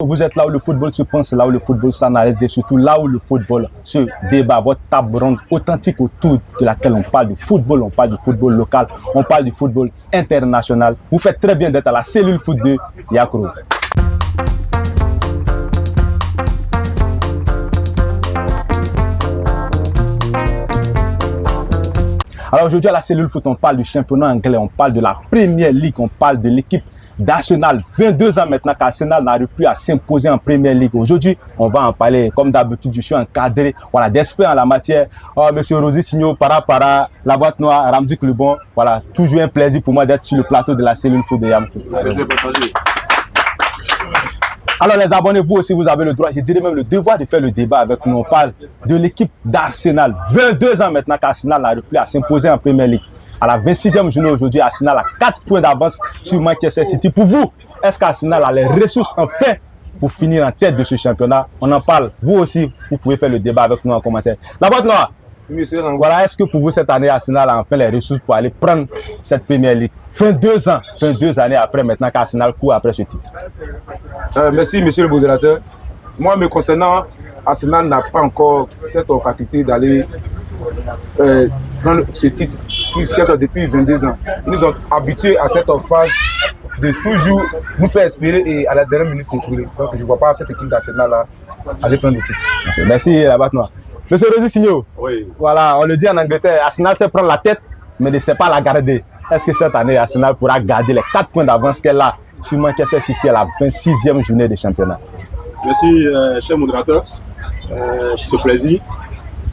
Vous êtes là où le football se pense, là où le football s'analyse et surtout là où le football se débat. Votre table ronde authentique autour de laquelle on parle du football local, on parle du football international. Vous faites très bien d'être à la cellule foot de Yakro. Alors aujourd'hui à la cellule foot, on parle du championnat anglais, on parle de la Premier League, on parle de l'équipe d'Arsenal. 22 ans maintenant qu'Arsenal n'arrive plus à s'imposer en Premier League. Aujourd'hui, on va en parler. Comme d'habitude, je suis encadré d'experts en la matière. Monsieur Rosy Signo, para, la boîte noire, Ramzi Clubon. Voilà, toujours un plaisir pour moi d'être sur le plateau de la cellule foot de Yamkou. Alors les abonnés, vous aussi, vous avez le droit, je dirais même le devoir de faire le débat avec nous. On parle de l'équipe d'Arsenal. 22 ans maintenant qu'Arsenal n'arrive plus à s'imposer en Premier League. À la 26e journée aujourd'hui, Arsenal a 4 points d'avance sur Manchester City. Pour vous, est-ce qu'Arsenal a les ressources enfin pour finir en tête de ce championnat? On en parle. Vous aussi, vous pouvez faire le débat avec nous en commentaire. La boîte noire. Voilà, est-ce que pour vous, cette année, Arsenal a enfin les ressources pour aller prendre cette Premier League? 22 ans, 22 années après maintenant qu'Arsenal court après ce titre. Merci, monsieur le modérateur. Moi, me concernant, Arsenal n'a pas encore cette faculté d'aller prendre ce titre qu'ils cherchent depuis 22 ans. Ils nous ont habitués à cette phase de toujours nous faire espérer et à la dernière minute s'écrouler. Donc je ne vois pas cette équipe d'Arsenal là aller prendre le titre. Okay, merci la batte noire. Monsieur Rosy Signo, oui. Voilà, on le dit en Angleterre, Arsenal sait prendre la tête, mais ne sait pas la garder. Est-ce que cette année, Arsenal pourra garder les 4 points d'avance qu'elle a sur Manchester City à la 26e journée de championnat? Merci, cher modérateur, pour ce plaisir.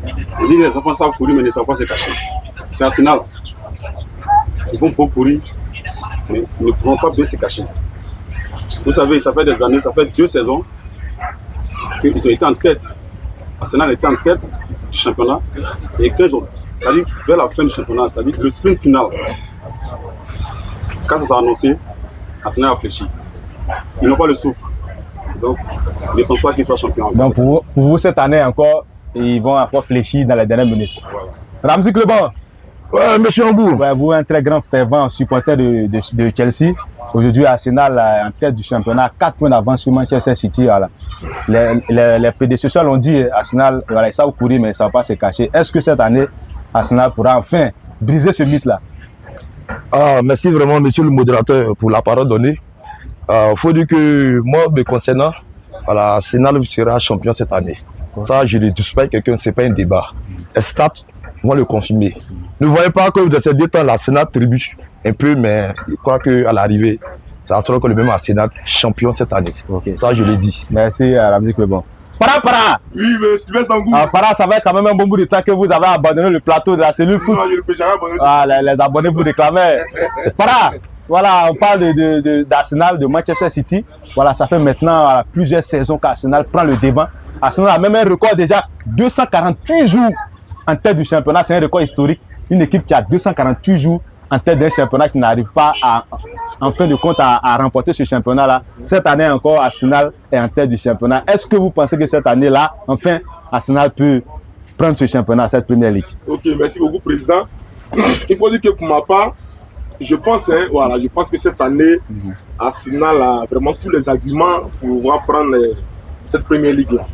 Je dis que les enfants savent courir, mais ne savent pas se cacher. C'est Arsenal. Ils vont beaucoup courir, mais ils ne pourront pas bien se cacher. Vous savez, ça fait des années, ça fait 2 saisons qu'ils ont été en tête. Arsenal était en tête du championnat. Et 15 jours, c'est-à-dire vers la fin du championnat, c'est-à-dire le sprint final. Quand ça s'est annoncé, Arsenal a fléchi. Ils n'ont pas le souffle. Donc, je ne pense pas qu'ils soient champions. Donc, pour vous, cette année encore, ils vont encore fléchir dans les dernières minutes. Voilà. Ramzi Clubon. Ouais, monsieur Ambou. Ouais, vous, un très grand fervent supporter de Chelsea. Aujourd'hui, Arsenal en tête du championnat, 4 points d'avance sur Manchester City. Voilà. Les prédécesseurs l'ont dit, Arsenal, voilà, ils savent courir, mais ils ne savent pas se cacher. Est-ce que cette année, Arsenal pourra enfin briser ce mythe-là? Merci vraiment, monsieur le modérateur, pour la parole donnée. Il faut dire que moi, me concernant, voilà, Arsenal sera champion cette année. Ça, je ne dis pas quelqu'un, ce n'est pas un débat. Les stats vont le confirmer. Ne voyez pas que dans ces 2 temps, l'Arsenal trébuche un peu, mais je crois qu'à l'arrivée, ça sera que le même Arsenal champion cette année. Okay. Ça, je l'ai dit. Merci, Ramzi Clubon. Para. Oui, mais Sylvain Sangou. Para, ça va être quand même un bon bout de temps que vous avez abandonné le plateau de la cellule foot. Non, je ne peux jamais abandonner. Les abonnés vous réclamaient. Para, voilà, on parle d'Arsenal, de Manchester City. Voilà, ça fait maintenant plusieurs saisons qu'Arsenal prend le devant. Arsenal a même un record déjà, 248 jours en tête du championnat. C'est un record historique. Une équipe qui a 248 jours en tête d'un championnat qui n'arrive pas en fin de compte à remporter ce championnat-là. Cette année encore, Arsenal est en tête du championnat. Est-ce que vous pensez que cette année-là, enfin, Arsenal peut prendre ce championnat, cette Première Ligue? Ok, merci beaucoup, Président. Il faut dire que pour ma part, je pense que cette année, Arsenal a vraiment tous les arguments pour pouvoir prendre cette Première Ligue-là.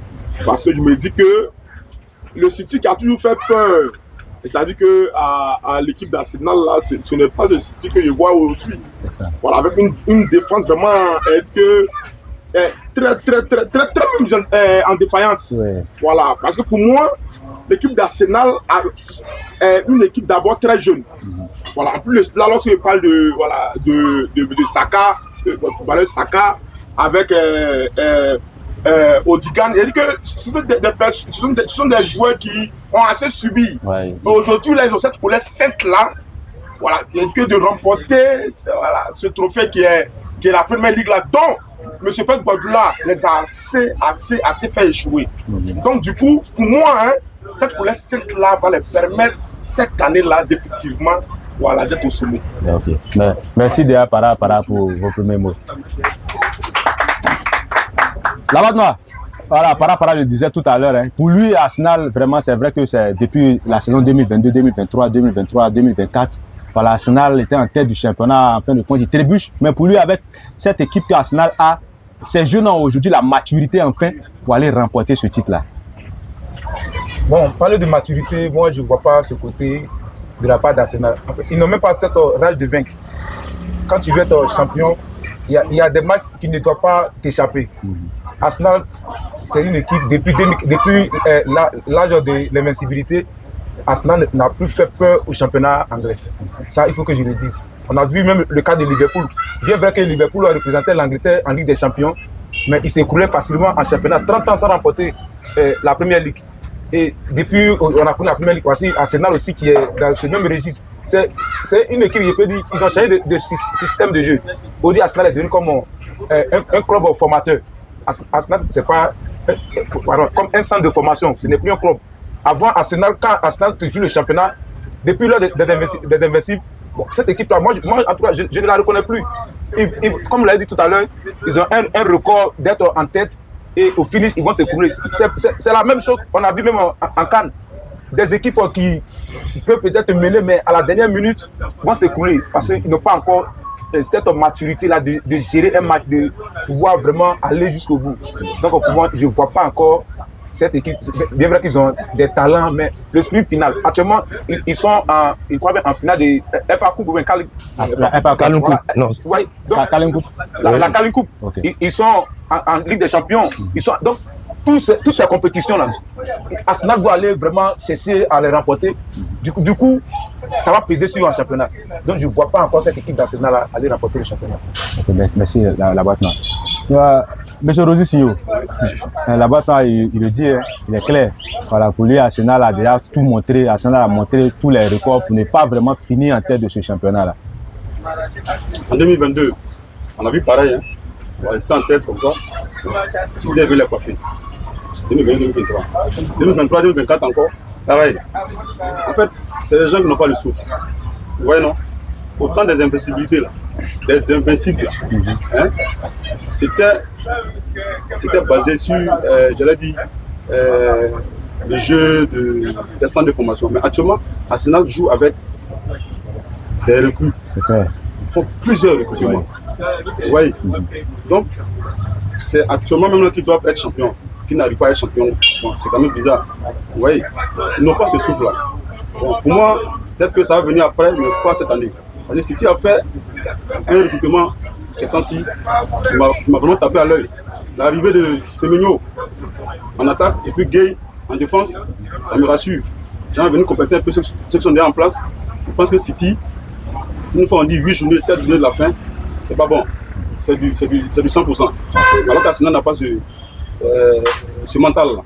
Parce que je me dis que le City qui a toujours fait peur, c'est-à-dire que à l'équipe d'Arsenal, là, ce n'est pas le City que je vois aujourd'hui. Voilà, avec une défense vraiment très en défaillance. Ouais. Voilà, parce que pour moi, l'équipe d'Arsenal est une équipe d'abord très jeune. Voilà, en plus, là, lorsque je parle de Saka, de footballeur Saka, avec Odigan, il dit que ce sont des joueurs qui ont assez subi. Ouais. Aujourd'hui, là, ils ont cette couleur sainte là. Voilà, il n'y a que de remporter ce trophée qui est la Première Ligue là. Donc, M. Pep Guardiola les a assez fait échouer. Donc, du coup, pour moi, cette couleur sainte là va les permettre cette année là d'effectivement d'être au sommet. Okay. Merci déjà Para pour vos premiers mots. La boîte noire. Voilà, Para le disait tout à l'heure. Pour lui, Arsenal, vraiment, c'est vrai que c'est depuis la saison 2022, 2023, 2023, 2024. Voilà, Arsenal était en tête du championnat. En fin de compte, il trébuche. Mais pour lui, avec cette équipe qu'Arsenal a, ces jeunes ont aujourd'hui la maturité enfin pour aller remporter ce titre-là? Bon, parler de maturité, moi je ne vois pas ce côté de la part d'Arsenal. En fait, ils n'ont même pas cette rage de vaincre. Quand tu veux être champion, il y a des matchs qui ne doivent pas t'échapper. Arsenal, c'est une équipe, depuis l'âge de l'invincibilité, Arsenal n'a plus fait peur au championnat anglais. Ça, il faut que je le dise. On a vu même le cas de Liverpool. Bien vrai que Liverpool a représenté l'Angleterre en Ligue des Champions, mais il s'écoulait facilement en championnat. 30 ans sans remporter la Première Ligue. Et depuis, on a pris la Première Ligue, voici Arsenal aussi qui est dans ce même registre. C'est une équipe, je peux dire, ils ont changé de système de jeu. Aujourd'hui, Arsenal est devenu comme un club formateur. Arsenal, c'est pas comme un centre de formation, ce n'est plus un club. Avant Arsenal, quand Arsenal joue le championnat, depuis l'heure des Invincibles, bon, cette équipe-là, moi en tout cas, je ne la reconnais plus. Comme l'a dit tout à l'heure, ils ont un record d'être en tête et au finish, ils vont s'écrouler. C'est la même chose qu'on a vu même en Cannes. Des équipes qui peuvent peut-être mener, mais à la dernière minute, vont s'écrouler parce qu'ils n'ont pas encore cette maturité-là de gérer un match, de pouvoir vraiment aller jusqu'au bout. Donc pour moi, je ne vois pas encore cette équipe. Bien vrai qu'ils ont des talents, mais le sprint final, actuellement, ils sont en finale de FA Coupe ou bien FA Carling Coupe. Non. Ouais, donc, Carling Coupe. La Carling Coupe. Okay. Ils sont en Ligue des Champions. Ils sont, donc, toutes ces compétitions-là, Arsenal doit aller vraiment chercher à les remporter. Du coup, ça va peser sur un championnat. Donc, je ne vois pas encore cette équipe d'Arsenal aller remporter le championnat. Okay, merci, la boîte noire. Monsieur Rosy Sio, la boîte noire, il le dit, il est clair. Voilà, pour lui, Arsenal a déjà tout montré. Arsenal a montré tous les records pour ne pas vraiment finir en tête de ce championnat-là. En 2022, on a vu pareil. Hein. On va rester en tête comme ça. City avait la coiffée. 2022-2023. 2023-2024 encore. Pareil. En fait, c'est des gens qui n'ont pas le souffle. Vous voyez, non? Autant des invincibilités là. Des invincibles là. Hein? C'était basé sur, j'allais dire, le jeu des centres de formation. Mais actuellement, Arsenal joue avec des recrues. Ils font plusieurs recrutements. Vous voyez? Donc, c'est actuellement même là qu'ils doivent être champions, qui n'arrivent pas à être champions. Bon, c'est quand même bizarre. Vous voyez? Ils n'ont pas ce souffle-là. Bon, pour moi, peut-être que ça va venir après, mais pas cette année. Parce que City a fait un recrutement ces temps-ci qui m'a vraiment tapé à l'œil. L'arrivée de Semenyo en attaque et puis Gay en défense, ça me rassure. J'ai envie de compléter un peu ceux qui sont déjà en place. Je pense que City, une fois on dit 8 journées, 7 journées de la fin, c'est pas bon. C'est du 100%. Alors qu'Arsenal n'a pas ce mental-là.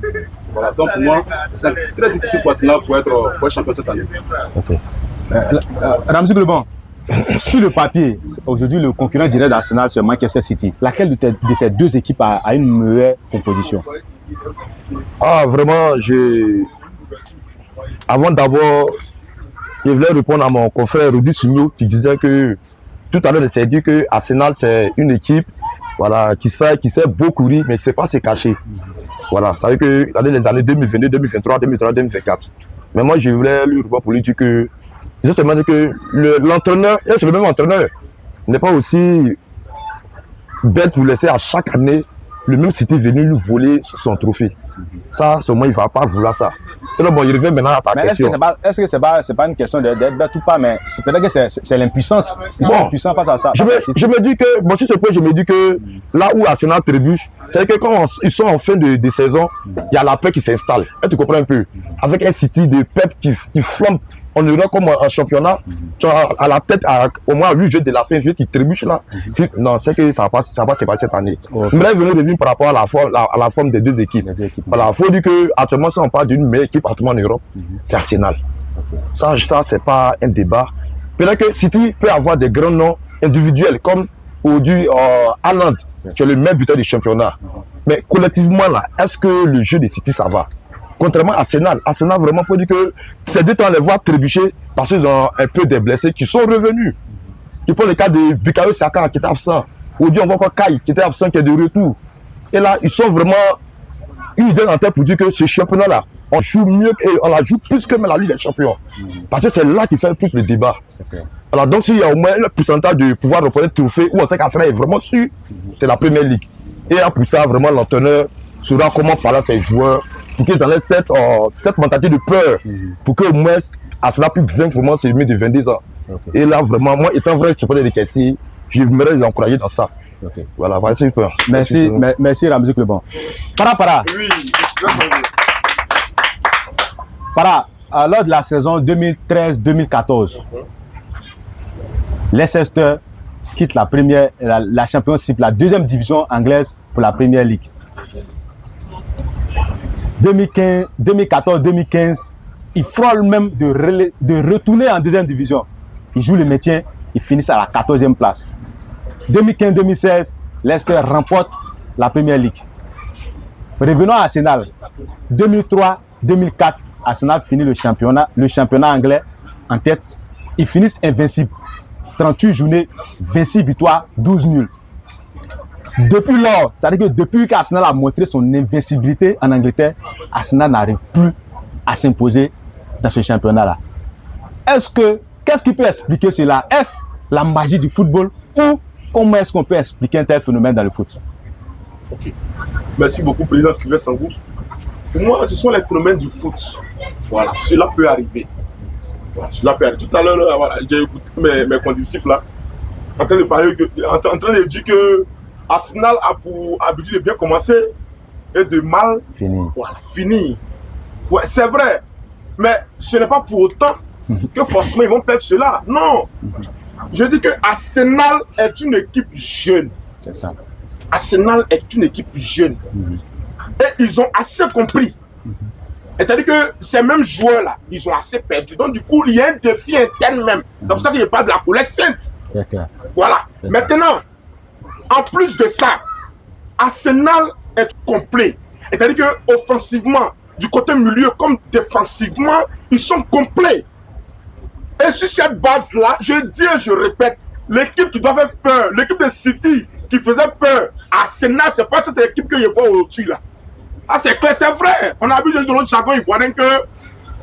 Voilà, donc pour moi, c'est très difficile pour Arsenal pour être champion cette année. Ok. Ramzi Glebon, sur le papier, aujourd'hui le concurrent direct d'Arsenal c'est Manchester City. Laquelle de ces deux équipes a une meilleure composition? Ah, vraiment, avant d'abord, je voulais répondre à mon confrère Rudy Signo qui disait que tout à l'heure, il s'est dit que Arsenal c'est une équipe, voilà, qui sait beaucoup courir, mais qui ne sait pas se cacher. Voilà, ça veut dire que dans les années 2022, 2023, 2023, 2024. Mais moi, je voulais lui répondre pour lui dire que justement que l'entraîneur, c'est le même entraîneur, n'est pas aussi bête pour laisser à chaque année le même City venir lui voler son trophée. Ça, seulement, il ne va pas vouloir ça. Et donc, bon, il revient maintenant à ta question. Est-ce que c'est pas une question d'être bête ou pas, mais c'est peut-être que c'est l'impuissance. Ils sont impuissants face à ça. Je me dis que, bon, sur ce point, je me dis que là où Arsenal trébuche, c'est que quand ils sont en fin de saison, il y a la paix qui s'installe. Et tu comprends un peu? Avec un City de Pep qui flambe en Europe comme en championnat, tu as à la tête au moins 8 jeux de la fin, jeu qui trébuche là. Non, c'est que ça va pas se passer cette année. Okay. Mais venir revenir par rapport à la forme des deux équipes. Voilà, il faut dire qu'actuellement, si on parle d'une meilleure équipe actuellement en Europe, c'est Arsenal. Okay. Ça c'est pas un débat. Peut-être que City peut avoir des grands noms individuels comme aujourd'hui Haaland, qui est le meilleur buteur du championnat. Mais collectivement là, est-ce que le jeu de City ça va? Contrairement à Arsenal, vraiment, il faut dire que ces deux temps, on les voit trébucher parce qu'ils ont un peu des blessés qui sont revenus. Tu prends le cas de Bukayo Saka qui était absent. Aujourd'hui, on voit encore Kai qui était absent, qui est de retour. Et là, ils sont vraiment une idée en tête pour dire que ce championnat-là, on joue mieux et on la joue plus que même la Ligue des Champions. Parce que c'est là qui fait le plus le débat. Alors, donc, s'il y a au moins le pourcentage de pouvoir reprendre le trophée où on sait qu'Arsenal est vraiment sûr, c'est la Première Ligue. Et pour ça, vraiment, l'entraîneur saura comment parler à ses joueurs pour qu'ils enlèvent cette mentalité de peur, pour qu'au moins, à cela puisse vaincre vraiment ces mieux de 22 ans. Okay. Et là, vraiment, moi, étant vrai supporter de Kessie, j'aimerais les encourager dans ça. Okay. Voilà, merci. Merci Ramzi Clebon. Oui, lors de la saison 2013-2014, Leicester quitte la Championship, la deuxième division anglaise pour la Premier League. 2014-2015, ils frôlent même de retourner en deuxième division. Ils jouent le maintien, ils finissent à la 14e place. 2015-2016, Leicester remporte la Premier League. Revenons à Arsenal. 2003-2004, Arsenal finit le championnat anglais en tête. Ils finissent invincibles. 38 journées, 26 victoires, 12 nuls. Depuis lors, c'est-à-dire que depuis qu'Arsenal a montré son invincibilité en Angleterre, Arsenal n'arrive plus à s'imposer dans ce championnat-là. Qu'est-ce qui peut expliquer cela? Est-ce la magie du football ou comment est-ce qu'on peut expliquer un tel phénomène dans le foot? Ok. Merci beaucoup, Président Sylvain Sangou. Pour moi, ce sont les phénomènes du foot. Voilà, cela peut arriver. Voilà, cela peut arriver. Tout à l'heure, voilà, j'ai écouté mes condisciples là, en train de dire que Arsenal a pour habitude de bien commencer et de mal finir. Voilà, finir. Ouais, c'est vrai, mais ce n'est pas pour autant que forcément ils vont perdre cela. Non. Je dis que Arsenal est une équipe jeune. C'est ça. Arsenal est une équipe jeune. Et ils ont assez compris. C'est-à-dire que ces mêmes joueurs-là, ils ont assez perdu. Donc, du coup, il y a un défi interne même. C'est pour ça qu'il n'y a pas de la colère sainte. Voilà. Maintenant, en plus de ça, Arsenal est complet. C'est-à-dire qu'offensivement, du côté milieu comme défensivement, ils sont complets. Et sur cette base-là, je dis et je répète, l'équipe qui doit faire peur, l'équipe de City qui faisait peur, Arsenal, c'est pas cette équipe que je vois au-dessus là. Ah, c'est clair, c'est vrai. On a vu de notre jargon ivoirien que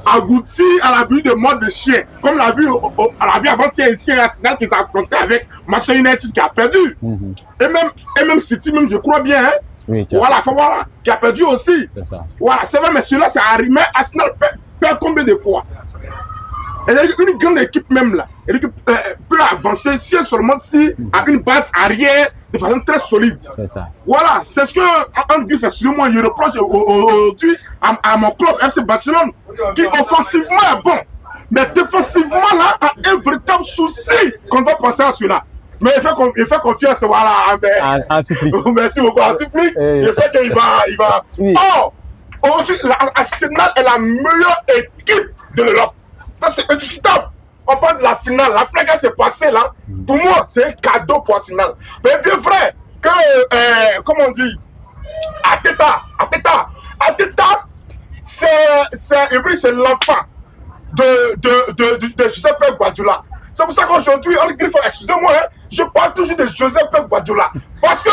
Agouti a l'habitude de mordre de chien. Comme on l'a vu avant-hier ici, Arsenal qui s'est affronté avec Manchester United qui a perdu. Et même City, même je crois bien, hein. Oui, voilà, qui a perdu aussi. Voilà, c'est vrai, mais celui-là, c'est arrivé. Mais Arsenal perd combien de fois? Une grande équipe même là, peut avancer si seulement si à une base arrière de façon très solide. C'est ça. Voilà, c'est ce que excusez-moi, je reproche aujourd'hui à mon club FC Barcelone, qui offensivement est bon, mais défensivement là a un véritable souci qu'on doit penser à cela. Mais il fait confiance, voilà. Merci beaucoup, Ansifli. Je sais qu'il va. Oui. Oh, aujourd'hui, Arsenal est la meilleure équipe de l'Europe. Ça, c'est indiscutable. On parle de la finale. La finale qui s'est passée là, pour moi, c'est un cadeau pour Arsenal. Mais bien vrai que, comment on dit, Arteta, c'est l'enfant de Giuseppe Guardiola. C'est pour ça qu'aujourd'hui, on griffe, excusez-moi, hein, je parle toujours de Giuseppe Guardiola. Parce que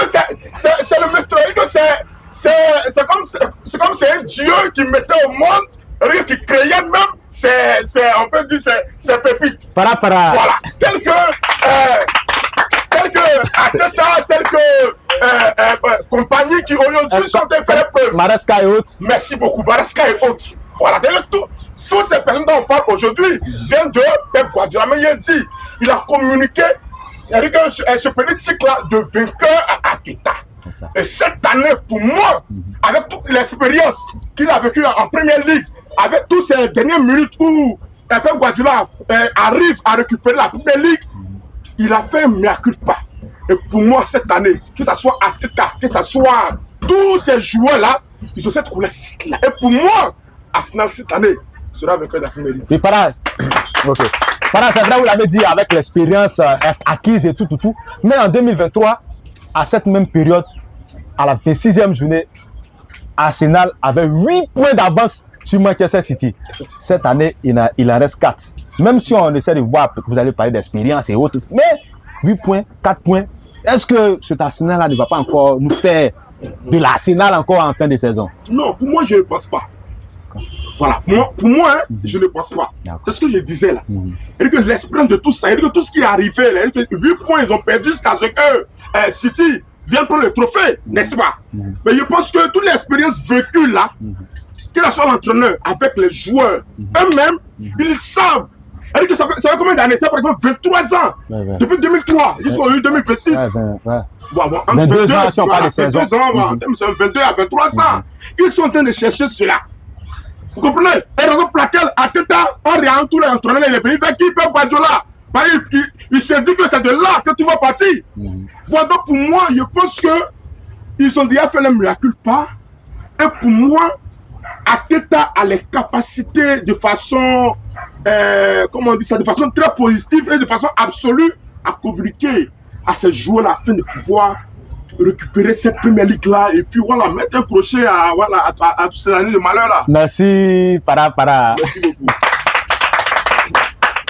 c'est le maître, c'est comme c'est un dieu qui mettait au monde, qui créait même, on peut dire, c'est pépite. Voilà, tel que Arteta, tel que compagnie qui aujourd'hui sont en faire preuve. Maresca et autres. Merci beaucoup, Maresca et autres. Voilà, toutes ces personnes dont on parle aujourd'hui viennent de Pep Guardiola. Mais il a dit, il a communiqué, c'est-à-dire que ce petit cycle-là de vainqueur à Arteta. Et cette année, pour moi, avec toute l'expérience qu'il a vécue en Premier League, avec toutes ces dernières minutes où Pep Guardiola arrive à récupérer la Premier League, il a fait un mea culpa. Et pour moi, cette année, que ce soit Arteta, que ce soit tous ces joueurs-là, ils ont cette couleur cycle-là. Et pour moi, Arsenal, cette année, sera vainqueur de la Premier League. Et Paras, c'est vrai, vous l'avez dit, avec l'expérience acquise et tout. Mais en 2023, à cette même période, à la 26e journée, Arsenal avait 8 points d'avance sur Manchester City. Cette année, il en reste 4. Même si on essaie de voir, vous allez parler d'expérience et autres, mais 8 points, 4 points, est-ce que cet Arsenal-là ne va pas encore nous faire de l'Arsenal encore en fin de saison? Non, pour moi, je ne pense pas. Voilà, pour moi hein, je ne pense pas. C'est ce que je disais là. Et que l'expérience de tout ça, et que tout ce qui est arrivé, là, 8 points, ils ont perdu jusqu'à ce que City viennent prendre le trophée, n'est-ce pas? Mais je pense que toute l'expérience vécue là, que ce soit l'entraîneur avec les joueurs eux-mêmes, ils savent. C'est-à-dire que ça fait combien d'années? Ça fait par exemple 23 ans. Depuis 2003 jusqu'au 2026. Bon, 22 ans, si on parle de saison. 22 ans, c'est 22 à 23 ans. Ils sont en train de chercher cela. Vous comprenez? Et raison pour laquelle Arteta, en regardant tous les entraîneurs, il est venu vers qui Pep Guardiola. Il s'est dit que c'est de là que tu vas partir. Voilà, donc pour moi, je pense que ils ont déjà fait le miracle pas. Et pour moi, Arteta a les capacités de façon, comment on dit ça, de façon très positive et de façon absolue à communiquer à ces joueurs afin de pouvoir récupérer cette première ligue là et puis voilà, mettre un crochet à toutes ces années de malheur là. Merci, para. Merci beaucoup.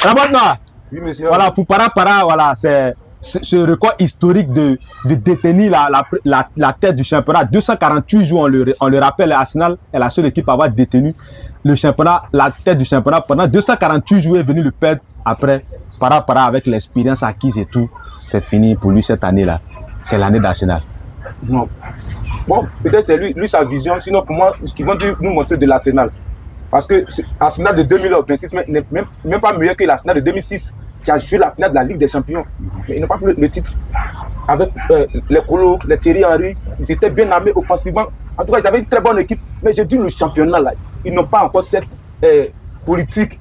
Maintenant, Oui, monsieur. voilà, pour para, voilà, c'est ce record historique de détenir la tête du championnat. 248 jours, on le rappelle, Arsenal est la seule équipe à avoir détenu le championnat, la tête du championnat pendant 248 jours, est venu le perdre après. Para avec l'expérience acquise et tout, c'est fini pour lui cette année-là. C'est l'année d'Arsenal. Non. Bon, peut-être c'est lui sa vision. Sinon, pour moi, ce qu'ils vont nous montrer de l'Arsenal. Parce que l'Arsenal de 2026 n'est même pas meilleur que l'Arsenal de 2006, qui a joué la finale de la Ligue des Champions. Mais ils n'ont pas pris le titre. Avec les Colo, les Thierry Henry, ils étaient bien armés offensivement. En tout cas, ils avaient une très bonne équipe. Mais j'ai dit le championnat, là, ils n'ont pas encore cette politique.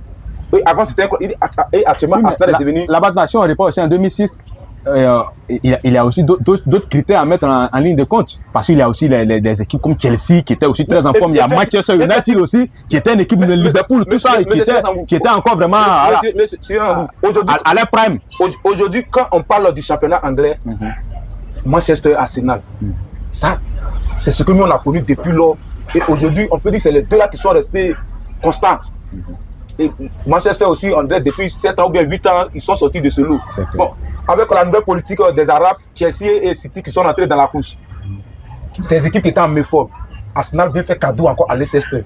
Oui, avant, c'était et actuellement, Arsenal est devenu. Là-bas, si on répond aussi en 2006, il y a aussi d'autres critères à mettre en ligne de compte. Parce qu'il y a aussi des équipes comme Chelsea qui étaient aussi très en forme. Il y a Manchester United aussi, qui était une équipe de Liverpool, tout ça, qui était encore vraiment à leur prime. Aujourd'hui, quand on parle du championnat anglais, Manchester, Arsenal, ça, c'est ce que nous on a connu depuis lors. Et aujourd'hui, on peut dire que c'est les deux là qui sont restés constants. Et Manchester aussi, André, depuis 7 ans ou bien 8 ans, ils sont sortis de ce lot. Bon, avec la nouvelle politique des Arabes, Chelsea et City qui sont entrés dans la course. Ces équipes qui étaient en méforme, Arsenal vient faire cadeau encore à Leicester.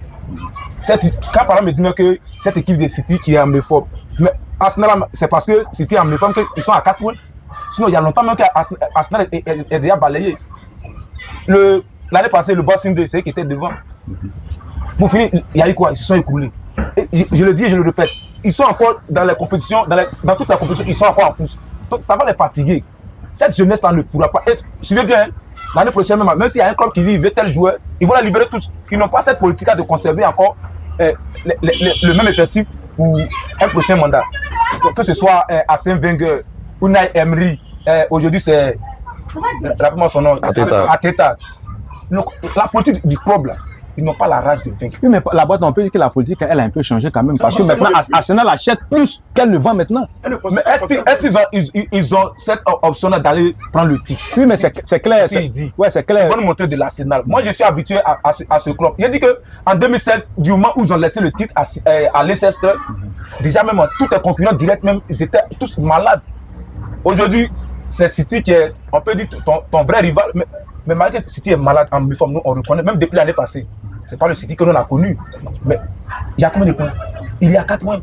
Quand par exemple me dit que cette équipe de City qui est en méforme, mais Arsenal, c'est parce que City est en méforme qu'ils sont à 4 points. Sinon, il y a longtemps même qu'Arsenal est déjà balayé. L'année passée, le Boxing Day, c'est qui était devant. Pour finir, il y a eu quoi? Ils se sont écoulés. Et je le dis et je le répète, ils sont encore dans les compétitions, dans toute la compétition, ils sont encore en course. Donc ça va les fatiguer. Cette jeunesse-là ne pourra pas être. Suivez bien, l'année prochaine, même s'il y a un club qui dit il veut tel joueur, ils vont la libérer tous. Ils n'ont pas cette politique de conserver encore le même effectif ou un prochain mandat. Donc, que ce soit Arsène Wenger, Unai Emery, aujourd'hui c'est. Rappelez-moi son nom, Arteta. Donc, la politique du club là. Ils n'ont pas la rage de vaincre. Oui, mais la boîte, on peut dire que la politique, elle a un peu changé quand même. Parce que maintenant, Arsenal achète plus qu'elle ne vend maintenant. Mais est-ce qu'ils ont cette option-là d'aller prendre le titre? Oui, mais c'est clair. Ouais, c'est clair. Ils vont nous montrer de l'Arsenal. Moi, je suis habitué à ce club. Il a dit qu'en 2016, du moment où ils ont laissé le titre à Leicester, déjà même tous les concurrents directs, même, ils étaient tous malades. Aujourd'hui, c'est City qui est, on peut dire, ton vrai rival. Mais malgré que City est malade en méforme, nous on reconnaît, même depuis l'année passée. C'est pas le City que nous a connu. Mais il y a combien de points? Il y a 4 points.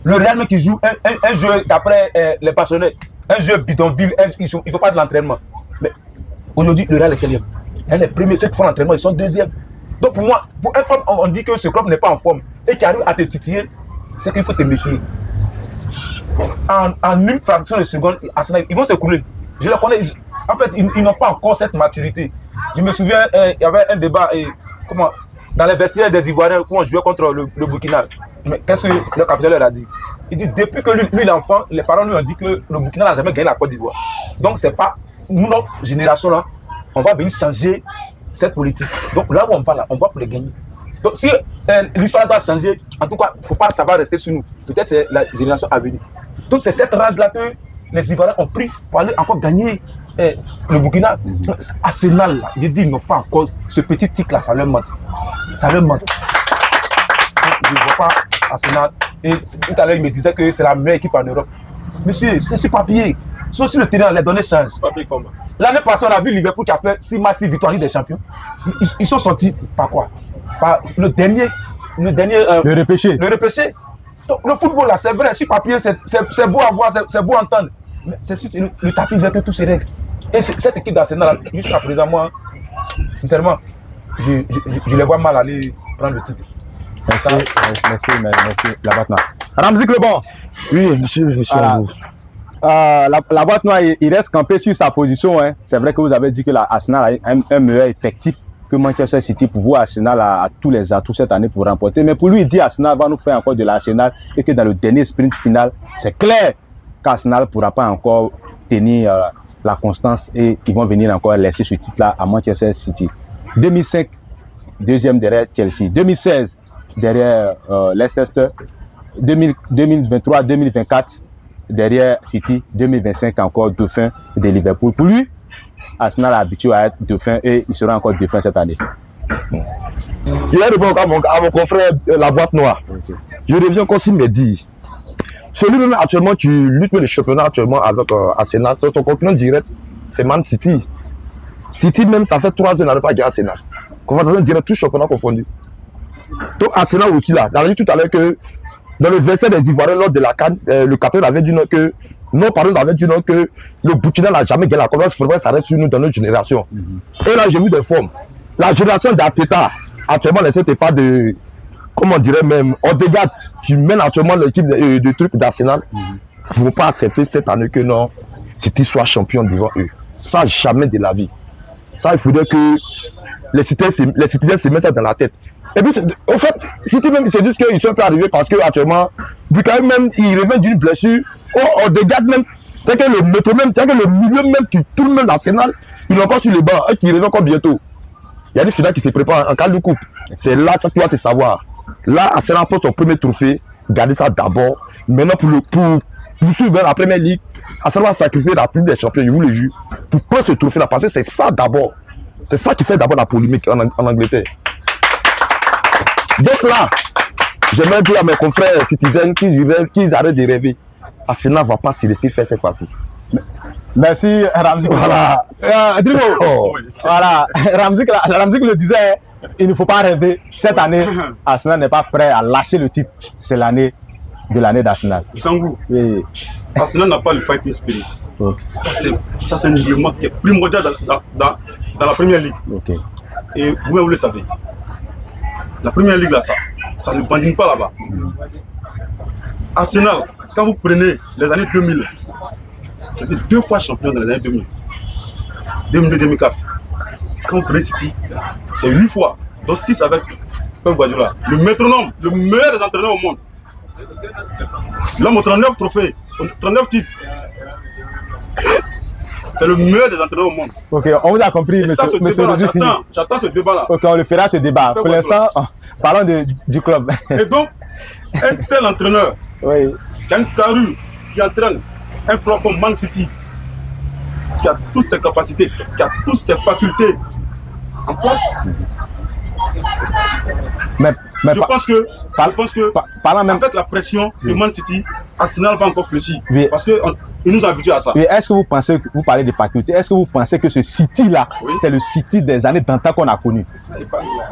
Le Real qui joue un jeu d'après les passionnés, un jeu bidonville, il ne faut pas de l'entraînement. Mais aujourd'hui, le Real est quatrième. Les premiers, ceux qui font l'entraînement, ils sont deuxièmes. Donc pour moi, pour un club, on dit que ce club n'est pas en forme et qui arrive à te titiller, c'est qu'il faut te méfier. En une fraction de seconde, ils vont s'écouler. Je le connais. En fait, ils n'ont pas encore cette maturité. Je me souviens, il y avait un débat dans les vestiaires des Ivoiriens, quand on jouait contre le Burkina. Mais qu'est-ce que le capitaine leur a dit? Il dit, depuis que lui l'enfant, les parents lui ont dit que le Burkina n'a jamais gagné la Côte d'Ivoire. Donc, c'est pas, nous, notre génération-là, on va venir changer cette politique. Donc, là où on va, on va pour les gagner. Donc, si l'histoire doit changer, en tout cas, il ne faut pas, ça va rester sur nous. Peut-être c'est la génération à venir. Donc, c'est cette rage-là que les Ivoiriens ont pris pour aller encore gagner le Burkina. Arsenal, là, j'ai dit, ils n'ont pas encore ce petit tic-là, ça leur manque. Ça leur manque. Je ne vois pas Arsenal. Et tout à l'heure, il me disait que c'est la meilleure équipe en Europe. Monsieur, c'est sur papier. Sauf si le terrain, les données changent. L'année passée, on a vu Liverpool qui a fait 6 matchs, 6 victoires en Ligue des Champions. Ils sont sortis par quoi? Par le dernier le repêché. Donc, le football, là, c'est vrai, sur papier, c'est beau à voir, c'est beau à entendre. Mais c'est sûr, le tapis veut que tout se règle. Et cette équipe d'Arsenal, jusqu'à présent, moi, sincèrement, je les vois mal aller prendre le titre. Merci, la boîte noire. Ramzik Lebon. Oui, monsieur. La boîte noire, il reste campé sur sa position. Hein. C'est vrai que vous avez dit que l'Arsenal a un meilleur effectif que Manchester City. Pour vous, Arsenal a tous les atouts cette année pour remporter. Mais pour lui, il dit Arsenal va nous faire encore de l'Arsenal et que dans le dernier sprint final, c'est clair qu'Arsenal ne pourra pas encore tenir la constance et ils vont venir encore laisser ce titre-là à Manchester City. 2005, deuxième derrière Chelsea. 2016, derrière Leicester. 2023, 2024, derrière City. 2025, encore dauphin de Liverpool. Pour lui, Arsenal est habitué à être dauphin et il sera encore dauphin cette année. Je vais répondre à mon confrère la boîte noire. Okay. Je reviens encore sur Mehdi. Celui-même actuellement qui lutte pour le championnat actuellement avec Arsenal, son concurrent direct, c'est Man City. City même, ça fait 3 ans qu'il n'a pas gagné Arsenal. Confrontation direct, tout championnat confondu. Donc Arsenal aussi là, on a dit tout à l'heure que dans le verset des Ivoiriens lors de la CAN, le capitaine avait dit non que avait dit non que le Burkina n'a jamais gagné la Coupe. Il faudrait que ça reste sur nous dans notre génération. Et là j'ai vu des formes. La génération d'Arteta, actuellement n'essaie pas de, comment on dirait même, Odegaard qui mène actuellement l'équipe de trucs d'Arsenal. Je ne veux pas accepter cette année que non, City soit champion devant eux. Ça jamais de la vie. Ça il faudrait que les citoyens se mettent ça dans la tête. Et puis, au fait, City même, ils se disent qu'ils sont pas arrivés parce qu'actuellement, Bukayo même, il revient d'une blessure. On dégage même, tel que le métro même, tel que le milieu même, qui tout le monde d'Arsenal, il est encore sur les bancs, et qui revient encore bientôt. Il y a des finales qui se préparent en cas de coupe. C'est là que tu dois te savoir. Là, Arsenal porte son premier trophée, gardez ça d'abord. Maintenant, pour suivre la première ligue, Arsenal va sacrifier la plume des champions, je vous le jure, pour prendre ce trophée-là, parce que c'est ça d'abord. C'est ça qui fait d'abord la polémique en Angleterre. Donc là, j'aimerais dire à mes confrères citizens qu'ils arrêtent de rêver. Arsenal ne va pas se laisser faire cette fois-ci. Merci Ramzik. Voilà. Voilà. Ramzik le disait, il ne faut pas rêver. Cette année, Arsenal n'est pas prêt à lâcher le titre. C'est l'année d'Arsenal. Sangou, oui. Arsenal n'a pas le fighting spirit. Okay. Ça, c'est un élément qui est primordial dans la première ligue. Okay. Et vous le savez. La première ligue, là, ça ne bandine pas là-bas. Arsenal, quand vous prenez les années 2000, c'était 2 fois champion dans les années 2000. 2002-2004. Quand vous prenez City, c'est 8 fois. Donc 6 avec Pep Guardiola. Le métronome, le meilleur des entraîneurs au monde. L'homme aux 39 trophées, 39 titres. C'est le meilleur des entraîneurs au monde. Ok, on vous a compris, monsieur J'attends ce débat-là. Ok, on le fera ce débat. Pour l'instant, parlons du club. Et donc, un tel entraîneur, oui, qui a une carrure, qui entraîne un club comme Man City, qui a toutes ses capacités, qui a toutes ses facultés en place, je pense que avec la pression de Man City, Arsenal va encore fléchir. Oui. Parce qu'il nous a habitués à ça. Oui. Est-ce que vous pensez, vous parlez de faculté, est-ce que vous pensez que ce City-là, oui, c'est le City des années d'antan qu'on a connu?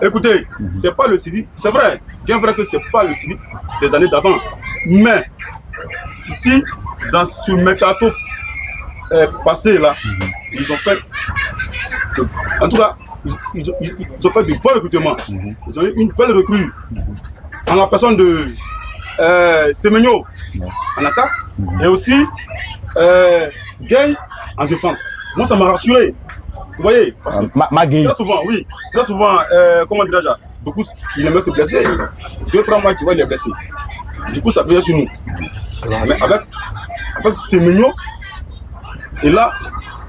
Écoutez, c'est pas le City, c'est vrai, bien vrai que c'est pas le City des années d'avant. Mais City, dans ce mercato passé là, ils ont fait, en tout cas, ils ont fait de bons recrutements. Ils ont eu une belle recrue en la personne de Semenyo en attaque et aussi Gay en défense. Moi, ça m'a rassuré. Vous voyez, parce que très souvent, comment dirais-je, beaucoup, il aime se blesser. 2-3 mois, tu vois, il est blessé. Du coup, ça peut être sur nous. Mais avec Semenyo, et là,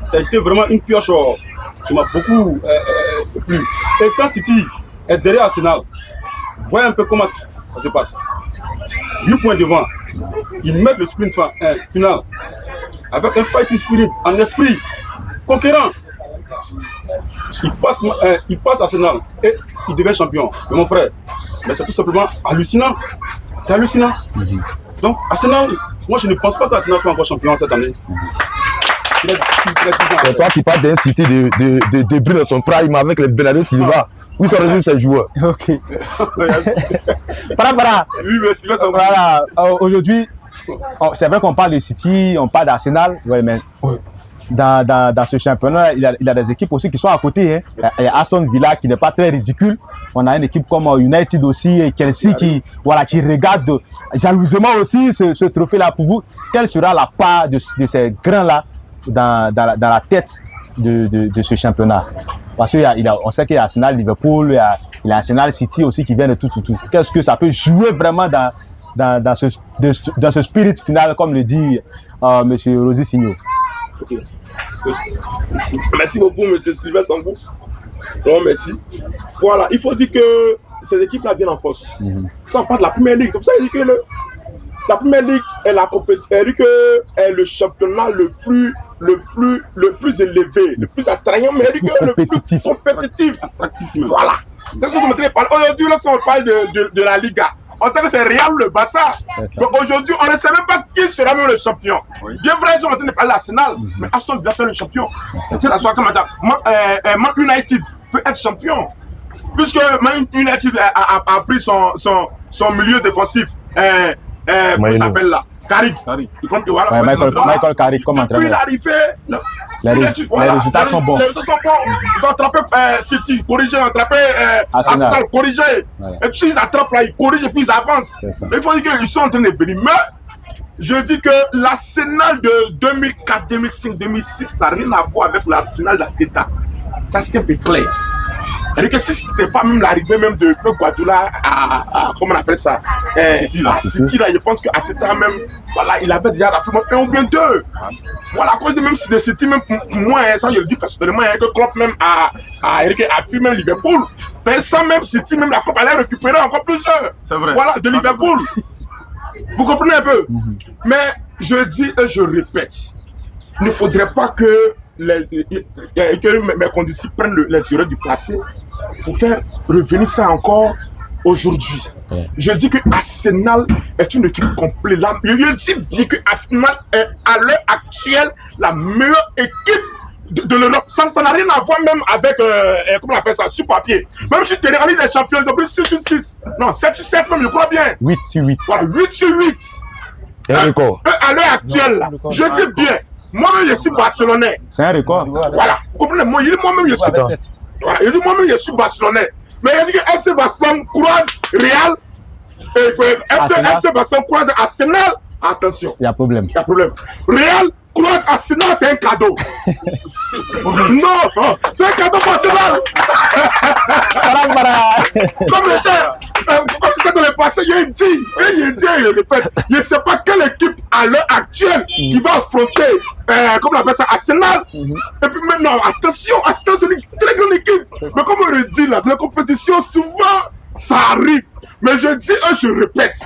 ça a été vraiment une pioche qui m'a beaucoup plu. Et quand City est derrière Arsenal, voyez un peu comment ça se passe. 8 points devant, ils mettent le sprint final avec un fighting spirit, en esprit conquérant. Il passe Arsenal et il devient champion. Mais mon frère, mais c'est tout simplement hallucinant. C'est hallucinant. Donc Arsenal, moi je ne pense pas qu'Arsenal soit encore champion cette année. C'est toi qui parles d'un City de début de son prime avec les Bernardo Silva. Où sont résultat ces joueurs? Ok. Oui, mais Silva, ça voilà. Aujourd'hui, c'est vrai qu'on parle de City, on parle d'Arsenal, ouais, mais dans ce championnat, il y a des équipes aussi qui sont à côté. Hein. Il y a Aston Villa qui n'est pas très ridicule. On a une équipe comme United aussi et Chelsea qui regarde jalousement aussi ce trophée-là. Pour vous, quelle sera la part de ces grands-là dans la tête de ce championnat? Parce qu'on sait qu'il y a Arsenal, Liverpool, il y a Arsenal City aussi qui viennent de tout. Qu'est-ce que ça peut jouer vraiment dans ce spirit final, comme le dit M. Rosy Signo? Okay. Merci beaucoup, M. Sylvain Sambou. Bon, merci. Voilà, il faut dire que ces équipes-là viennent en force. Ça, on parle de la première ligue. C'est pour ça que je dis que la première ligue est le championnat le plus élevé, le plus attrayant, mais le plus compétitif. Voilà. C'est ce que je parle. Aujourd'hui, lorsqu'on parle de la Liga, on sait que c'est Real le Barça. Donc aujourd'hui, on ne sait même pas qui sera même le champion. Bien vrai, ils sont en train de parler d'Arsenal, mais Aston Villa fait le champion. C'est la soirée comme Man United peut être champion. Puisque Man United a pris son milieu défensif. Comment il s'appelle là? Carrick. Voilà, Michael Carrick comme entraîneur. Depuis l'arrivée, les résultats sont bons. Les résultats sont bons. Ils ont attrapé City, corrigé, ils ont attrapé Arsenal, corrigé. Voilà. Et puis ils attrapent là, ils corrigent et puis ils avancent. Il faut dire qu'ils sont en train de venir. Mais je dis que l'Arsenal de 2004, 2005, 2006 n'a rien à voir avec l'Arsenal d'Arteta. Ça c'est un peu clair. C'est-à-dire que si ce n'était pas même l'arrivée même de Pep Guardiola à comment on appelle ça, City, là, je pense qu'Arteta même, voilà, il avait déjà raflé un ou bien deux. Voilà, à cause de même si de City, même pour moi, ça je le dis personnellement, que Klopp même a fui même Liverpool. Mais sans même City, même la Coupe allait récupérer encore plusieurs. C'est vrai. Voilà, de Liverpool. Vous comprenez un peu? Mais je dis et je répète, il ne faudrait pas que mes conditions prennent l'intérêt du passé pour faire revenir ça encore aujourd'hui. Je dis que Arsenal est une équipe complète. Je dis bien que Arsenal est à l'heure actuelle la meilleure équipe de l'Europe. Ça n'a rien à voir même avec, comment on appelle ça, sur papier. Même si tu es en Ligue des Champions, depuis 6-6, non, 7-7 même, je crois bien. 8-8. Voilà, 8-8. C'est un record. À l'heure actuelle, là, je dis bien. Moi-même, je suis barcelonais. C'est un record. Voilà. Comprenez-moi, moi-même, je suis. Voilà. Je dis moi-même, je suis barcelonais. Mais il dit que FC Barcelone croise Real. FC Barcelone croise Arsenal. Attention. Il y a problème. Real croise Arsenal, c'est un cadeau. Non, c'est un cadeau pour Arsenal. Comme c'était dans le passé, il dit, il répète, je ne sais pas quelle équipe à l'heure actuelle qui va affronter, comme on appelle ça, Arsenal. Et puis maintenant, attention, Arsenal c'est une très grande équipe. Mais comme on le dit là, dans la compétition, souvent, ça arrive. Mais je dis et je répète,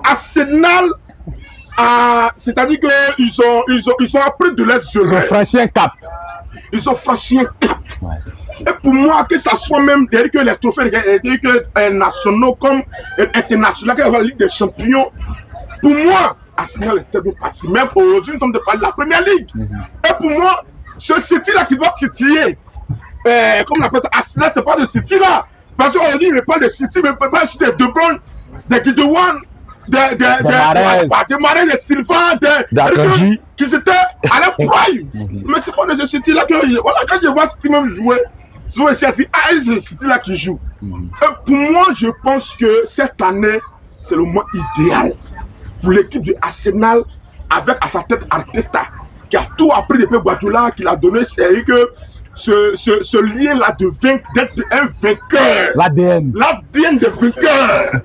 Arsenal, c'est-à-dire qu'ils ont appris de leurs erreurs. Ils ont franchi un cap. Ils ont franchi un cap. Ouais. Et pour moi, que ça soit même que les trophées nationaux comme internationaux, que la Ligue des Champions, pour moi, Arsenal est très bien parti. Même aujourd'hui, nous sommes de parler de la Première Ligue. Et pour moi, ce City-là qui doit titiller, comme on appelle ça, Arsenal, c'est pas de City-là. Parce qu'aujourd'hui, il me parle de City, mais pas sur des De Bruyne, des Guidewan, des Marais, des Sylvain, qui étaient à la prime. Mais c'est pas de ce City-là que, voilà, quand je vois City même jouer, c'est ce City-là qui joue. Et pour moi, je pense que cette année, c'est le moment idéal pour l'équipe de Arsenal, avec à sa tête Arteta, qui a tout appris depuis Guardiola, qui l'a donné, c'est que ce lien-là d'être un vainqueur. L'ADN de vainqueur.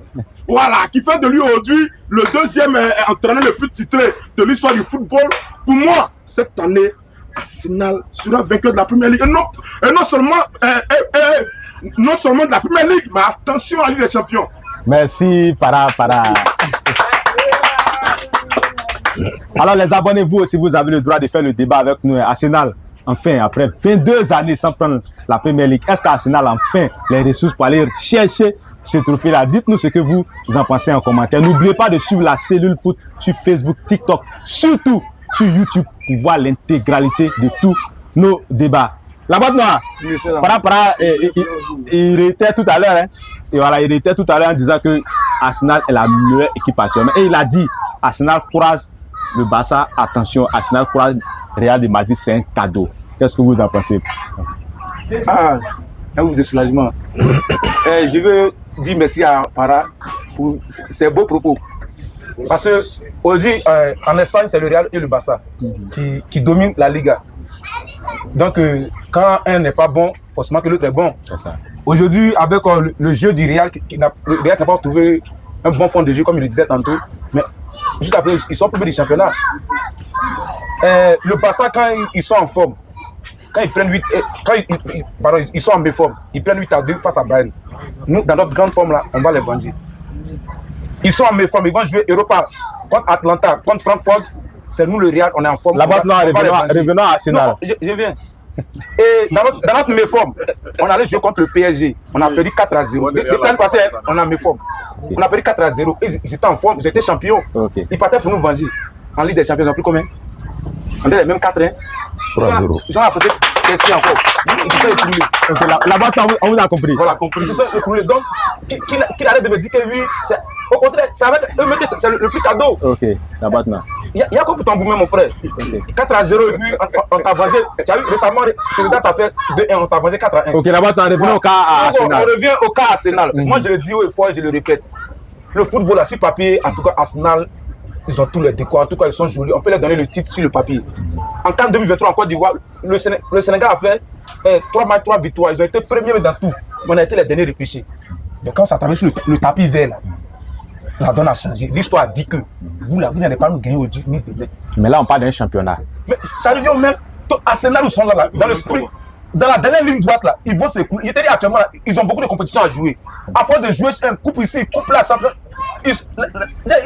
Voilà, qui fait de lui aujourd'hui le deuxième entraîneur le plus titré de l'histoire du football. Pour moi, cette année, Arsenal sera vainqueur de la Première Ligue. Et non seulement de la Première Ligue, mais attention à la Ligue des Champions. Merci, para. Alors les abonnés, vous aussi, vous avez le droit de faire le débat avec nous. Arsenal, enfin, après 22 années sans prendre la Première Ligue, est-ce qu'Arsenal a enfin les ressources pour aller chercher ce trophée-là? Dites-nous ce que vous en pensez en commentaire. N'oubliez pas de suivre la cellule foot sur Facebook, TikTok, surtout sur YouTube pour voir l'intégralité de tous nos débats. La boîte noire, il réitère tout à l'heure, hein, et voilà, il réitère tout à l'heure en disant que Arsenal est la meilleure équipe actuellement. Et il a dit, Arsenal croise le Barça, attention, Arsenal croise Real de Madrid, c'est un cadeau. Qu'est-ce que vous en pensez? Ah, un mot de soulagement. Je veux dire merci à Para pour ces beaux propos. Parce que aujourd'hui, en Espagne, c'est le Real et le Barça qui dominent la Liga. Donc, quand un n'est pas bon, forcément que l'autre est bon. Aujourd'hui, avec le jeu du Real, le Real n'a pas trouvé un bon fond de jeu, comme il le disait tantôt. Mais juste après, ils sont premiers du championnat. Le Barça, quand ils sont en forme, quand ils prennent 8, pardon, ils sont en méforme, ils prennent 8-2 face à Bayern. Nous, dans notre grande forme là, on va les venger. Ils sont en méforme, ils vont jouer Europa contre Atlanta, contre Francfort. C'est nous le Real, on est en forme. Là-bas, revenons à Arsenal. Non, je viens. Et dans notre méforme, on allait jouer contre le PSG. On a perdu 4-0. Depuis l'année passée, on a méforme. On a perdu 4-0. Ils étaient en forme, ils étaient champions. Ils partaient pour nous venger. En Ligue des Champions, ils ont pris combien? On est les mêmes 4-1. Ils ont affronté Chelsea encore. Ils se sont écoulés. Là-bas, on vous a compris. Voilà, compris. Ils se sont écoulés. Donc, qu'il arrête de me dire que lui, au contraire, c'est avec eux que c'est le plus cadeau. Ok, là-bas maintenant. Il y a quoi pour t'emboumer, mon frère? 4-0 et puis on t'a vengé. Tu as vu, récemment, Sénégal t'a fait 2-1, on t'a vengé 4-1. Ok, là-bas, on revient au cas à Arsenal. On revient au cas Arsenal. Moi, je le dis haut et fort et je le répète. Le football, là, sur papier, en tout cas, Arsenal, ils ont tous les décors. En tout cas, ils sont jolis. On peut leur donner le titre sur le papier. En CAN 2023, en Côte d'Ivoire, le Sénégal a fait 3 matchs, 3 victoires. Ils ont été premiers dans tout. On a été les derniers repêchés. Mais quand ça t'arrive sur le tapis vert, là, la donne a changé. L'histoire dit que vous n'allez pas nous gagner aujourd'hui ni demain. Mais là, on parle d'un championnat. Mais ça revient au même. Arsenal, ils sont là, dans le sprint. Dans la dernière ligne droite, là, ils vont s'écouler. Je te dis actuellement, là, ils ont beaucoup de compétitions à jouer. À force de jouer un coupe ici, coupe là, ils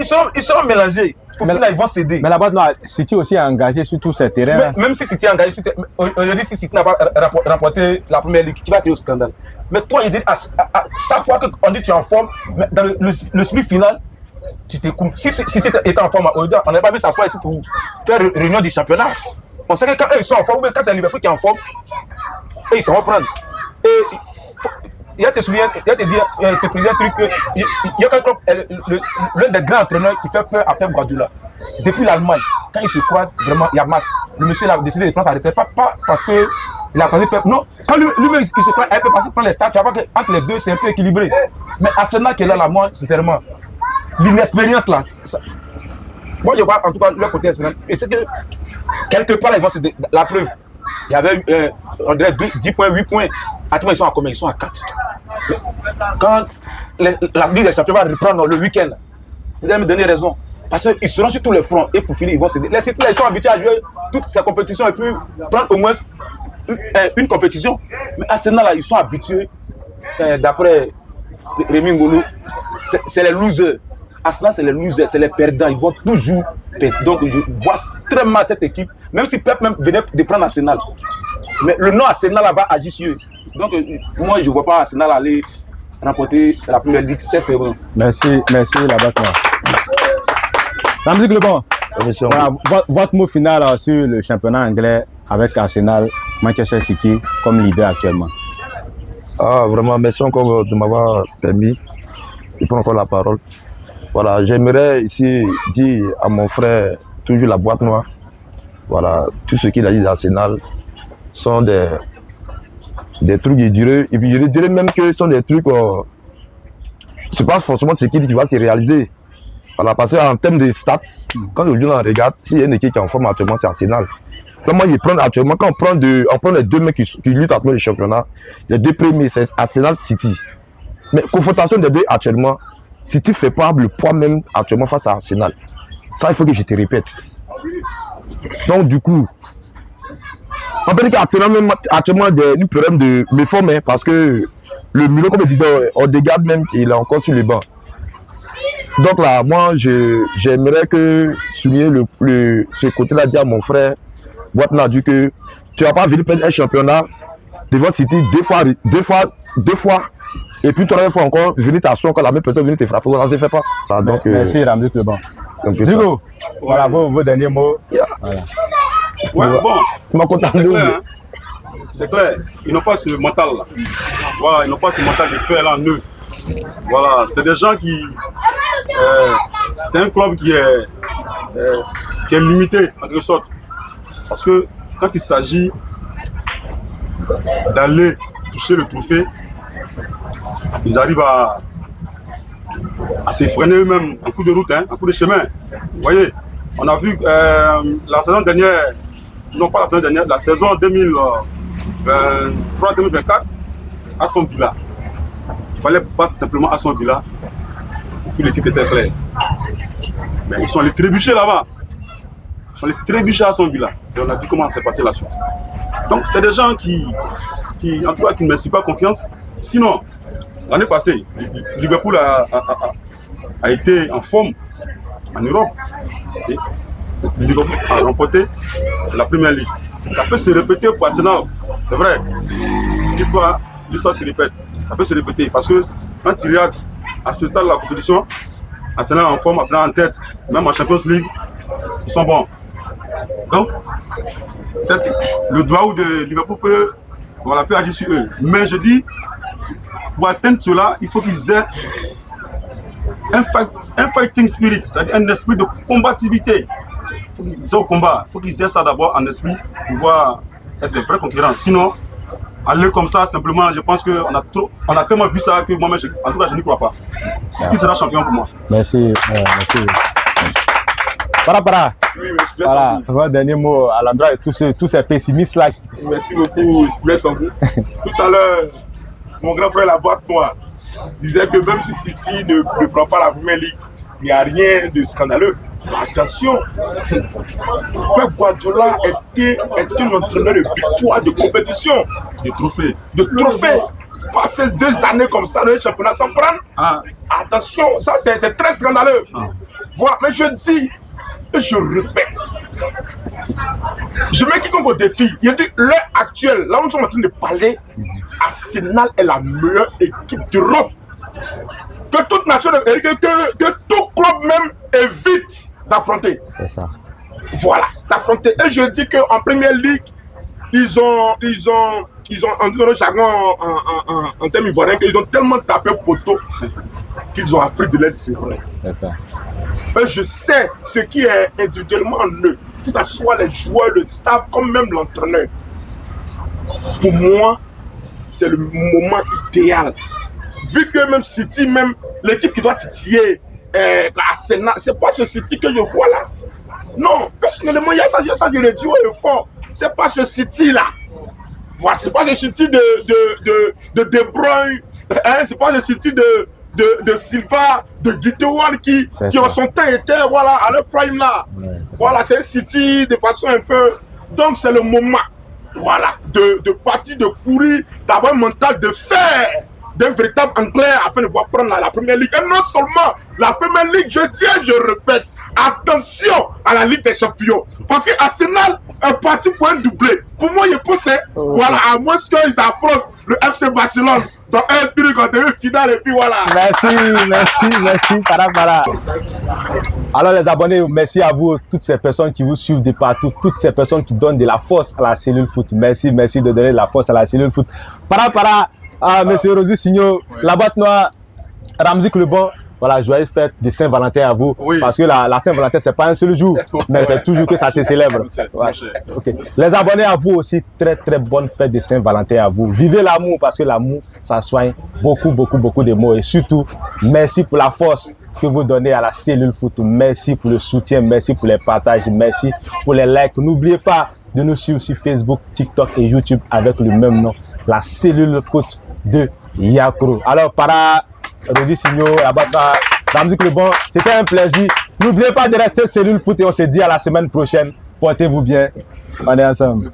seront mélangés. Pour finir, ils vont céder. Mais là-bas, City aussi est engagé sur tous ces terrains. Même si City est engagé, aujourd'hui, si City n'a pas remporté la première ligue, qui va créer au scandale. Mais toi, il dit à chaque fois qu'on dit que tu es en forme, dans le sprint final, tu t'écoules. Si City était en forme, on n'aurait pas vu s'asseoir ici pour faire réunion du championnat. On sait que quand eux ils sont en forme, ou bien quand c'est Liverpool qui est en forme, et ils s'en vont prendre. Et il y a te souviens, il y a te dire, il te présente un truc, il y a l'un des grands entraîneurs qui fait peur à Pep Guardiola. Depuis l'Allemagne, quand ils se croisent, vraiment, il y a masse. Le monsieur a décidé de prendre sa retraite, pas parce qu'il a croisé Pep, non. Quand lui-même il se croise, un peu parce qu'il prend les stats, tu vas voir qu'entre les deux, c'est un peu équilibré. Mais Arsenal qui est là, moi, sincèrement, l'inexpérience là, moi je vois en tout cas leur côté expérience. Et c'est que quelque part là, ils vont se la preuve. Il y avait on dirait 10 points, 8 points. Actuellement ils sont à combien? Ils sont à 4. Quand la Ligue des Champions va reprendre le week-end, vous allez me donner raison. Parce qu'ils seront sur tous les fronts et pour finir ils vont céder. Les City là, ils sont habitués à jouer toutes ces compétitions et puis prendre au moins une compétition. Mais Arsenal là, ils sont habitués, d'après Rémi Ngolo, c'est les losers. Arsenal, c'est les losers, c'est les perdants. Ils vont toujours perdre. Donc, je vois très mal cette équipe, même si Pep même venait de prendre Arsenal. Mais le nom Arsenal là, va agir sur eux. Donc, moi, je ne vois pas Arsenal aller remporter la première ligue cette saison. Merci, là-bas. Ramzi Glebon, voilà, votre mot final sur le championnat anglais avec Arsenal, Manchester City comme leader actuellement. Ah, vraiment, merci encore de m'avoir permis de prendre encore la parole. Voilà, j'aimerais ici dire à mon frère, toujours la boîte noire, voilà, tout ce qu'il a dit d'Arsenal sont des trucs durés, et puis je dirais même que ce sont des trucs, c'est pas forcément ce qu'il dit qui va se réaliser. Voilà, parce qu'en termes de stats, quand le jour on regarde, s'il y a une équipe qui est en forme actuellement, c'est Arsenal. Comment ils prennent actuellement, quand on prend les deux mecs qui luttent actuellement le championnat, les deux premiers, c'est Arsenal City. Mais confrontation des deux actuellement, City fait pas le poids même actuellement face à Arsenal. Ça, il faut que je te répète. Donc, du coup, on peut dire qu'Arsenal même actuellement a des problèmes de méforme, hein, parce que le milieu, comme je disais, on dégage même qu'il est encore sur le banc. Donc là, moi, j'aimerais que souligner ce côté-là, dire à mon frère, Boitna a dit que tu ne vas pas venir perdre un championnat devant City deux fois. Et puis, troisième fois encore, venir t'asseoir encore la même personne, venir te frapper. Ça ne se fait pas. Ah, donc, merci, Ramzi Glebon. Digo, voilà vos derniers mots. Yeah. Voilà. Ouais, bon, c'est clair, ils n'ont pas ce mental là. Voilà, ils n'ont pas ce mental de faire là en eux. Voilà, c'est des gens qui. C'est un club qui est limité en quelque sorte. Parce que quand il s'agit d'aller toucher le trophée, ils arrivent à s'effréner eux-mêmes en coup de route, en coup de chemin. Vous voyez, on a vu la saison dernière, non pas la saison dernière, la saison 2023-2024, Aston Villa. Il fallait battre simplement Aston Villa pour que le titre était clair. Mais ils sont allés trébucher là-bas. Ils sont allés trébucher à Aston Villa. Et on a vu comment s'est passé la suite. Donc c'est des gens qui en tout cas, qui ne m'inspirent pas confiance. Sinon, l'année passée, Liverpool a été en forme en Europe. Et Liverpool a remporté la Première Ligue. Ça peut se répéter pour Arsenal, c'est vrai. L'histoire se répète. Ça peut se répéter parce que quand tu regardes à ce stade de la compétition, Arsenal en forme, Arsenal en tête, même en Champions League, ils sont bons. Donc, peut-être le doigt de Liverpool peut agir sur eux. Mais je dis, pour atteindre cela, il faut qu'ils aient un fighting spirit, c'est-à-dire un esprit de combativité. Il faut qu'ils aient au combat. Il faut qu'ils aient ça d'abord en esprit pour pouvoir être des vrais concurrents. Sinon, aller comme ça, simplement, je pense qu'on a tellement vu ça que moi-même, en tout cas, je n'y crois pas. City sera champion pour moi. Merci. Merci. Para. Oui, voilà, un dernier mot à l'endroit de tous ces pessimistes-là. Merci beaucoup, Sambou. Tout à l'heure, mon grand frère La Boîte Noire disait que même si City ne prend pas la Première Ligue, il n'y a rien de scandaleux. Attention, Pep Guardiola était un entraîneur de victoire, de compétition, de trophée. Passer 2 années comme ça dans le championnat sans prendre. Attention, ça c'est très scandaleux. Voilà, mais je dis et je répète, je mets quiconque au défi. Il dit l'heure actuelle, là où nous sommes en train de parler, Arsenal est la meilleure équipe d'Europe. Que toute nation, que tout club même évite d'affronter. C'est ça. Voilà, d'affronter. Et je dis qu'en Première Ligue, ils ont en disant le jargon en termes ivoiriens, qu'ils ont tellement tapé poteau qu'ils ont appris de l'aide sur eux. C'est ça. Et je sais ce qui est individuellement en eux, que ce soit les joueurs, le staff, comme même l'entraîneur. Pour moi, c'est le moment idéal. Vu que même City, même l'équipe qui doit titiller Arsenal, c'est pas ce City que je vois là. Non, personnellement, il y a ça, je le dis haut et fort. C'est pas ce City là. Voilà, c'est pas ce City de Bruyne, c'est pas ce City de Silva, de Guitewan qui en son temps étaient voilà, à leur prime là. Ouais, voilà, c'est un City de façon un peu. Donc c'est le moment, voilà, de partir, de courir, d'avoir un mental de fer, d'un véritable Anglais afin de pouvoir prendre la Première Ligue. Et non seulement la Première Ligue, je répète, attention à la Ligue des Champions. Parce que Arsenal est parti pour un doublé. Pour moi, je pense, voilà, à moins qu'ils affrontent le FC Barcelone dans un truc en demi-finale et puis voilà. Merci, para. Alors les abonnés, merci à vous, toutes ces personnes qui vous suivent de partout, toutes ces personnes qui donnent de la force à la cellule foot. Merci de donner de la force à la cellule foot. Para. Monsieur Rosy Signo, La Boîte Noire, Ramzi Klebon, voilà, joyeuse fête de Saint-Valentin à vous. Oui. Parce que la Saint-Valentin, c'est pas un seul jour, mais c'est toujours que ça se célèbre. Ouais. Okay. Les abonnés à vous aussi, très bonne fête de Saint-Valentin à vous. Vivez l'amour parce que l'amour, ça soigne beaucoup de mots. Et surtout, merci pour la force que vous donnez à la cellule foot. Merci pour le soutien, merci pour les partages, merci pour les likes. N'oubliez pas de nous suivre sur Facebook, TikTok et YouTube avec le même nom, la cellule foot de Yakro. Alors, para Rosy Signo, Ramzi Klebon, c'était un plaisir. N'oubliez pas de rester cellule foot et on se dit à la semaine prochaine. Portez-vous bien. On est ensemble.